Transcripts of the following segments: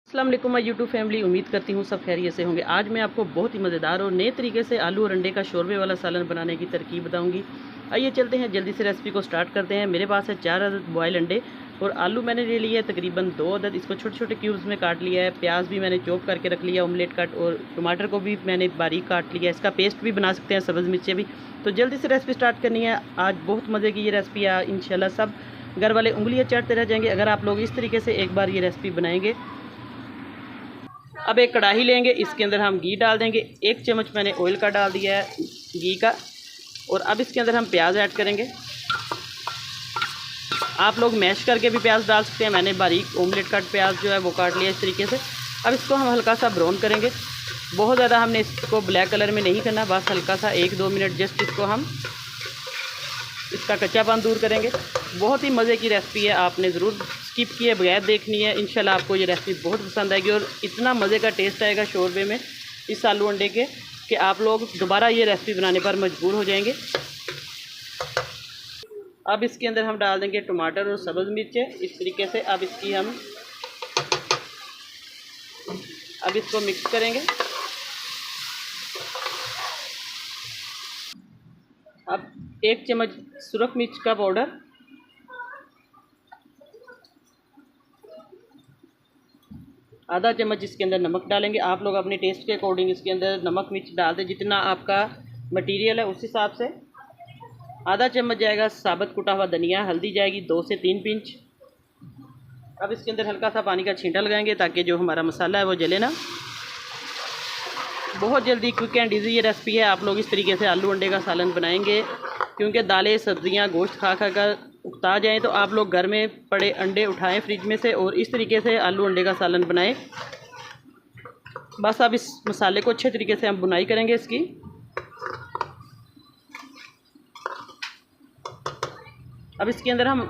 अस्सलाम वालेकुम my YouTube family. उम्मीद करती हूँ सब खैरियत से होंगे। आज मैं आपको बहुत ही मज़ेदार और नए तरीके से आलू और अंडे का शोरबे वाला सालन बनाने की तरकीब बताऊंगी। आइए चलते हैं, जल्दी से रेसिपी को स्टार्ट करते हैं। मेरे पास है 4 अदद बॉयल अंडे और आलू मैंने ले लिया है तकरीबन 2 अदद। इसको छोटे छोटे क्यूब्स में काट लिया है। प्याज भी मैंने चॉप करके रख लिया ऑमलेट कट, और टमाटर को भी मैंने बारीक काट लिया। इसका पेस्ट भी बना सकते हैं, सब्ज़ मिर्चें भी। तो जल्दी से रेसिपी स्टार्ट करनी है। आज बहुत मज़े की ये रेसिपी है। इंशाल्लाह सब घर वाले उंगलियाँ चाटते रह जाएंगे अगर आप लोग इस तरीके से एक बार ये रेसिपी बनाएंगे। अब एक कढ़ाई लेंगे, इसके अंदर हम घी डाल देंगे। 1 चम्मच मैंने ऑयल का डाल दिया है, घी का। और अब इसके अंदर हम प्याज ऐड करेंगे। आप लोग मैश करके भी प्याज डाल सकते हैं। मैंने बारीक ऑमलेट कट प्याज जो है वो काट लिया इस तरीके से। अब इसको हम हल्का सा ब्राउन करेंगे। बहुत ज़्यादा हमने इसको ब्लैक कलर में नहीं करना, बस हल्का सा 1-2 मिनट जस्ट इसको हम इसका कच्चापन दूर करेंगे। बहुत ही मज़े की रेसिपी है, आपने ज़रूर स्किप किए बगैर देखनी है। इंशाल्लाह आपको ये रेसिपी बहुत पसंद आएगी और इतना मज़े का टेस्ट आएगा शोरबे में इस आलू अंडे के कि आप लोग दोबारा ये रेसिपी बनाने पर मजबूर हो जाएंगे। अब इसके अंदर हम डाल देंगे टमाटर और सब्ज़ मिर्चें इस तरीके से। अब इसको मिक्स करेंगे। अब 1 चम्मच सुरख मिर्च का पाउडर, आधा चम्मच इसके अंदर नमक डालेंगे। आप लोग अपने टेस्ट के अकॉर्डिंग इसके अंदर नमक मिर्च डाल दें, जितना आपका मटेरियल है उस हिसाब से। आधा चम्मच जाएगा साबुत कुटा हुआ धनिया। हल्दी जाएगी 2 से 3 पिंच। अब इसके अंदर हल्का सा पानी का छींटा लगाएंगे ताकि जो हमारा मसाला है वो जले ना। बहुत जल्दी क्विक एंड ईजी ये रेसिपी है। आप लोग इस तरीके से आलू अंडे का सालन बनाएंगे, क्योंकि दालें सब्जियां गोश्त खा खा कर उकता जाएँ तो आप लोग घर में पड़े अंडे उठाएं फ्रिज में से और इस तरीके से आलू अंडे का सालन बनाएं। बस अब इस मसाले को अच्छे तरीके से हम बुनाई करेंगे इसकी। अब इसके अंदर हम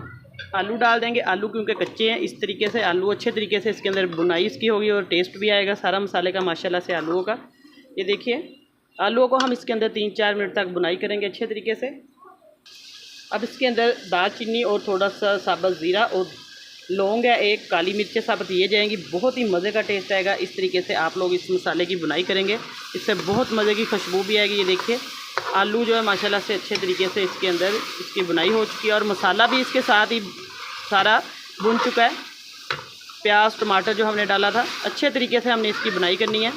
आलू डाल देंगे। आलू क्योंकि कच्चे हैं, इस तरीके से आलू अच्छे तरीके से इसके अंदर बुनाई इसकी होगी और टेस्ट भी आएगा सारा मसाले का माशाल्लाह से आलूओं का। ये देखिए, आलूओं को हम इसके अंदर 3-4 मिनट तक बुनाई करेंगे अच्छे तरीके से। अब इसके अंदर दालचीनी और थोड़ा सा साबुत ज़ीरा और लौंग है, 1 काली मिर्चें साबुत ये जाएंगी। बहुत ही मज़े का टेस्ट आएगा। इस तरीके से आप लोग इस मसाले की बुनाई करेंगे, इससे बहुत मज़े की खुशबू भी आएगी। ये देखिए, आलू जो है माशाल्लाह से अच्छे तरीके से इसके अंदर इसकी बुनाई हो चुकी है और मसाला भी इसके साथ ही सारा भुन चुका है। प्याज टमाटर जो हमने डाला था, अच्छे तरीके से हमने इसकी बुनाई करनी है।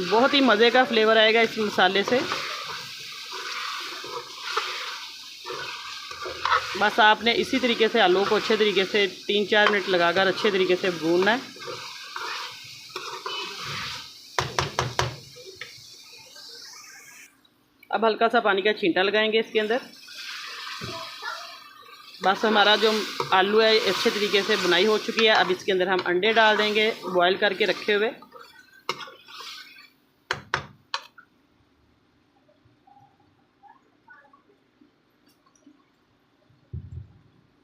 बहुत ही मज़े का फ्लेवर आएगा इस मसाले से। बस आपने इसी तरीके से आलू को अच्छे तरीके से 3-4 मिनट लगाकर अच्छे तरीके से भूनना है। अब हल्का सा पानी का छींटा लगाएंगे इसके अंदर। बस हमारा जो आलू है अच्छे तरीके से बुनाई हो चुकी है। अब इसके अंदर हम अंडे डाल देंगे बॉयल करके रखे हुए।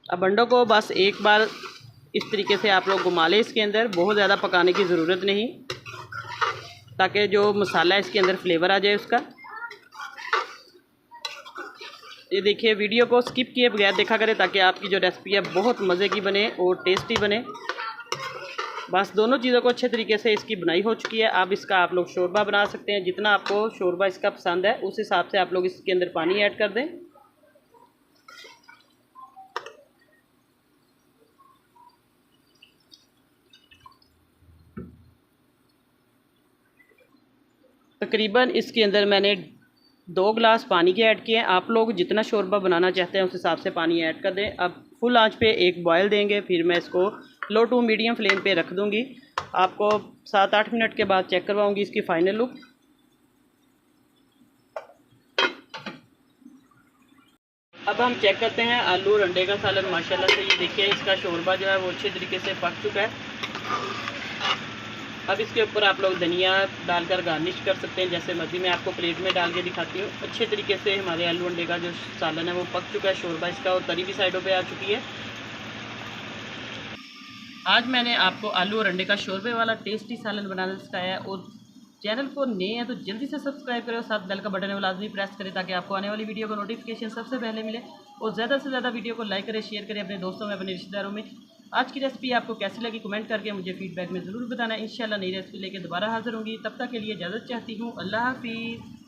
अब अंडों को बस एक बार इस तरीके से आप लोग घुमा लें इसके अंदर। बहुत ज़्यादा पकाने की ज़रूरत नहीं, ताकि जो मसाला है इसके अंदर फ्लेवर आ जाए उसका। ये देखिए, वीडियो को स्किप किए बगैर देखा करें ताकि आपकी जो रेसिपी है बहुत मज़े की बने और टेस्टी बने। बस दोनों चीज़ों को अच्छे तरीके से इसकी बुनाई हो चुकी है। अब इसका आप लोग शोरबा बना सकते हैं। जितना आपको शोरबा इसका पसंद है उस हिसाब से आप लोग इसके अंदर पानी ऐड कर दें। तकरीबन इसके अंदर मैंने 2 गिलास पानी के ऐड किए हैं। आप लोग जितना शोरबा बनाना चाहते हैं उस हिसाब से पानी ऐड कर दें। अब फुल आंच पे एक बॉयल देंगे, फिर मैं इसको लो टू मीडियम फ्लेम पे रख दूंगी। आपको 7-8 मिनट के बाद चेक करवाऊंगी इसकी फ़ाइनल लुक। अब हम चेक करते हैं आलू और अंडे का सालन। माशाल्लाह से ये देखिए, इसका शोरबा जो है वो अच्छे तरीके से पक चुका है। अब इसके ऊपर आप लोग धनिया डालकर गार्निश कर सकते हैं जैसे मर्जी। मैं आपको प्लेट में डाल के दिखाती हूँ। अच्छे तरीके से हमारे आलू अंडे का जो सालन है वो पक चुका है, शोरबा इसका, और तरी भी साइडों पे आ चुकी है। आज मैंने आपको आलू और अंडे का शोरबे वाला टेस्टी सालन बनाना सिखाया है। और चैनल को नए हैं तो जल्दी से सब्सक्राइब करें और साथ बेल का बटन है वो लाजमी प्रेस करें ताकि आपको आने वाली वीडियो का नोटिफिकेशन सबसे पहले मिले। और ज़्यादा से ज़्यादा वीडियो को लाइक करें, शेयर करें अपने दोस्तों में, अपने रिश्तेदारों में। आज की रेसिपी आपको कैसी लगी कमेंट करके मुझे फीडबैक में ज़रूर बताना। इंशाल्लाह नई रेसिपी लेके दोबारा हाज़िर होंगी। तब तक के लिए इजाज़त चाहती हूँ। अल्लाह हाफिज़।